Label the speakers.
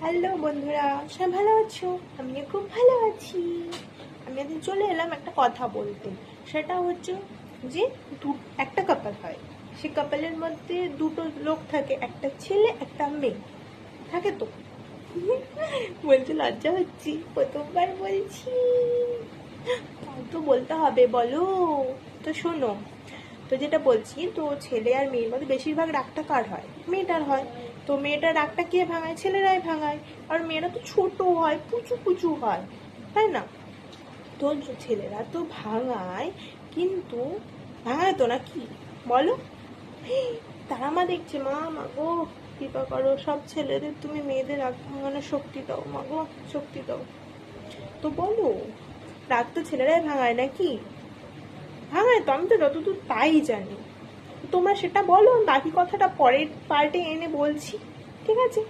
Speaker 1: Hello বন্ধুরা, সবাই ভালো আছো? আমিও খুব ভালো আছি। আমি আজ চলে এলাম একটা কথা বলতে। সেটা হচ্ছে যে একটা কাপল হয়, সে কাপলের মধ্যে দুটো লোক থাকে, একটা ছেলে একটা মেয়ে থাকে। তো বলতে লজ্জা হচ্ছি, প্রথমবার বলছি, তাও তো বলতে হবে, বলো। তো শোনো, তো যেটা বলছি, তো ছেলে আর মেয়ের মধ্যে বেশিরভাগ রাগটা কার হয়? মেয়েটার হয়। তো মেয়েটার রাগটা কে ভাঙায়? ছেলেরাই ভাঙায়। আর মেয়েরা তো ছোট হয়, কুচু কুচু হয়, তাই না? তো ছেলেরা তো ভাঙায়, কিন্তু ভাঙায় তো নাকি, বলো? তারা মা দেখছে, মা মা গো, কৃপা করো, সব ছেলেদের তুমি মেয়েদের রাগ ভাঙানোর শক্তি দাও, মা গো, শক্তি দাও। তো বলো, রাগ তো ছেলেরাই ভাঙায় নাকি? ভাঙায় তো, আমি তো যতদূর তাই জানি। তোমরা সেটা বলো, বাকি কথাটা পরের পার্টে এনে বলছি, ঠিক আছে?